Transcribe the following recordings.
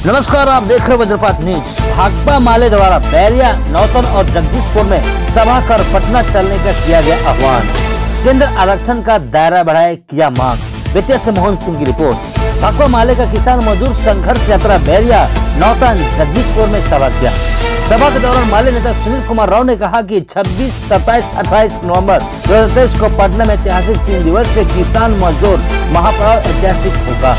नमस्कार, आप देख रहे वज्रपात न्यूज। भाकपा माले द्वारा बैरिया, नौतन और जगदीशपुर में सभा कर पटना चलने का किया गया आह्वान। केंद्र आरक्षण का दायरा बढ़ाए, किया मांग। वित्तीय से मोहन सिंह की रिपोर्ट। भाकपा माले का किसान मजदूर संघर्ष यात्रा बैरिया, नौतन, जगदीशपुर में सभा किया। सभा के दौरान माले नेता सुनील कुमार राव ने कहा कि 26, 27, 28 नवंबर 2023 को पटना में ऐतिहासिक 3 दिवसीय किसान मजदूर महापड़ाव ऐतिहासिक होगा।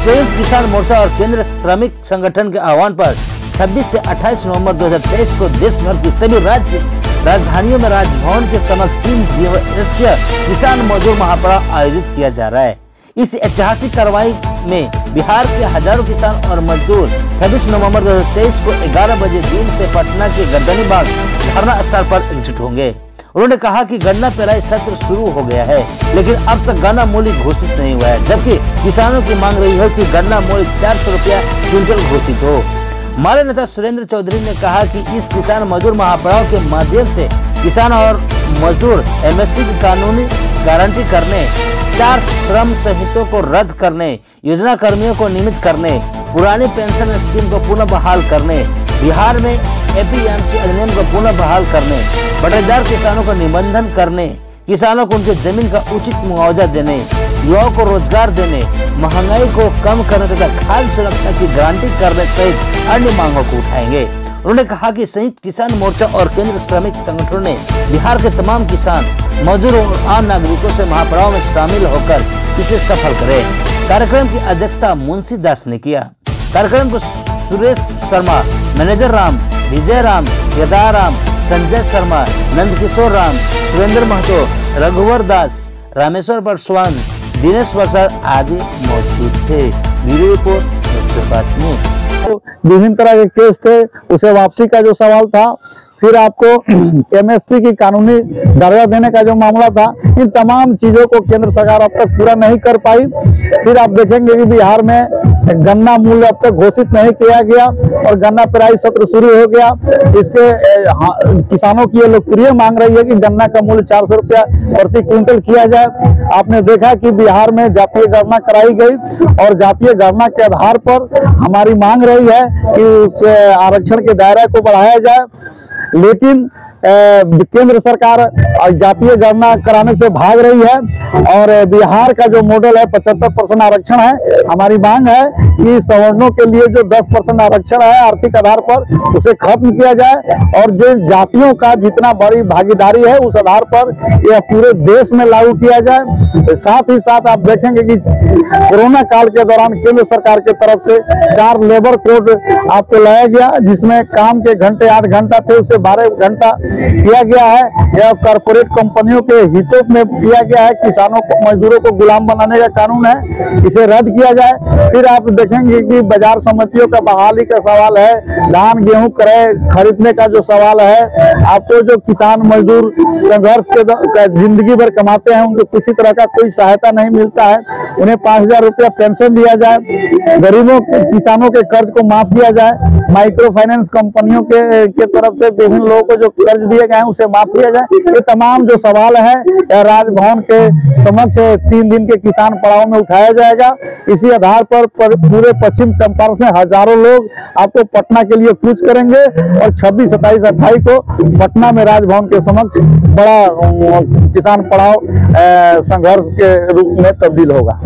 संयुक्त किसान मोर्चा और केंद्र श्रमिक संगठन के आह्वान पर 26 से 28 नवंबर 2023 को देश भर की सभी राज्य राजधानियों में राजभवन के समक्ष 3 दिवसीय किसान मजदूर महापड़ाव आयोजित किया जा रहा है। इस ऐतिहासिक कार्रवाई में बिहार के हजारों किसान और मजदूर 26 नवंबर 2023 को 11 बजे दिन से पटना के गर्दनी बाग धरना स्थल पर एकजुट होंगे। उन्होंने कहा कि गन्ना पेराई सत्र शुरू हो गया है, लेकिन अब तक गन्ना मूल्य घोषित नहीं हुआ है, जबकि किसानों की मांग रही है कि गन्ना मूल्य 400 रुपया क्विंटल घोषित हो। माले नेता सुरेंद्र चौधरी ने कहा कि इस किसान मजदूर महापड़ाव के माध्यम से किसान और मजदूर एमएसपी की कानूनी गारंटी करने, 4 श्रम संहिताओं को रद्द करने, योजना कर्मियों को नियमित करने, पुरानी पेंशन स्कीम को पुनः बहाल करने, बिहार में एपीएमसी अधिनियम को पुनः बहाल करने, बटेदार किसानों को निबंधन करने, किसानों को उनके जमीन का उचित मुआवजा देने, युवाओं को रोजगार देने, महंगाई को कम करने तथा खाद्य सुरक्षा की गारंटी करने सहित अन्य मांगों को उठाएंगे। उन्होंने कहा कि संयुक्त किसान मोर्चा और केंद्र श्रमिक संगठनों ने बिहार के तमाम किसान मजदूरों और आम नागरिकों से महापड़ाव में शामिल होकर इसे सफल करे। कार्यक्रम की अध्यक्षता मुंशी दास ने किया। कार्यक्रम को सुरेश शर्मा, मैनेजर राम, विजय राम, केदार राम, संजय शर्मा, नंदकिशोर राम, सुरेंद्र महतो, रघुवर दास, रामेश्वर पासवान, दिनेश प्रसाद आदि मौजूद थे। ब्यूरो रिपोर्ट, वज्रपात न्यूज। विभिन्न तरह के केस थे, उसे वापसी का जो सवाल था, फिर आपको एमएसपी की कानूनी दर्जा देने का जो मामला था, इन तमाम चीजों को केंद्र सरकार अब तक पूरा नहीं कर पाई। फिर आप देखेंगे कि बिहार में गन्ना मूल्य अब तक घोषित नहीं किया गया और गन्ना पेराई सत्र शुरू हो गया। इसके किसानों की ये लोकप्रिय मांग रही है कि गन्ना का मूल्य 400 रुपया प्रति क्विंटल किया जाए। आपने देखा कि बिहार में जातीय गणना कराई गई और जातीय गणना के आधार पर हमारी मांग रही है कि उस आरक्षण के दायरे को बढ़ाया जाए, लेकिन केंद्र सरकार जातीय गणना कराने से भाग रही है और बिहार का जो मॉडल है 75% आरक्षण है। हमारी मांग है कि सवर्णों के लिए जो 10% आरक्षण है आर्थिक आधार पर, उसे खत्म किया जाए और जो जातियों का जितना बड़ी भागीदारी है उस आधार पर यह पूरे देश में लागू किया जाए। साथ ही साथ आप देखेंगे कि कोरोना काल के दौरान केंद्र सरकार की तरफ से 4 लेबर कोड आपको लाया गया, जिसमें काम के घंटे 8 घंटा थे, उसे 12 घंटा किया गया है। यह कॉर्पोरेट कंपनियों के हितों में किया गया है। किसानों को, मजदूरों को गुलाम बनाने का कानून है, इसे रद्द किया जाए। फिर आप देखेंगे कि बाजार समितियों का बहाली का सवाल है, धान गेहूं क्रय खरीदने का जो सवाल है, आपको जो किसान मजदूर संघर्ष के जिंदगी भर कमाते हैं उनको किसी तरह का कोई सहायता नहीं मिलता है, उन्हें 5000 रुपया पेंशन दिया जाए, गरीबों किसानों के कर्ज को माफ किया जाए, माइक्रो फाइनेंस कंपनियों के तरफ से विभिन्न लोगों को जो कर्ज दिए गए हैं उसे माफ किया जाए। ये तमाम जो सवाल है राजभवन के समक्ष 3 दिन के किसान पड़ाव में उठाया जाएगा। इसी आधार पर पूरे पश्चिम चंपारण से हजारों लोग आपको पटना के लिए कूच करेंगे और 26, 27, 28 को पटना में राजभवन के समक्ष बड़ा किसान पड़ाव संघर्ष के रूप में तब्दील होगा।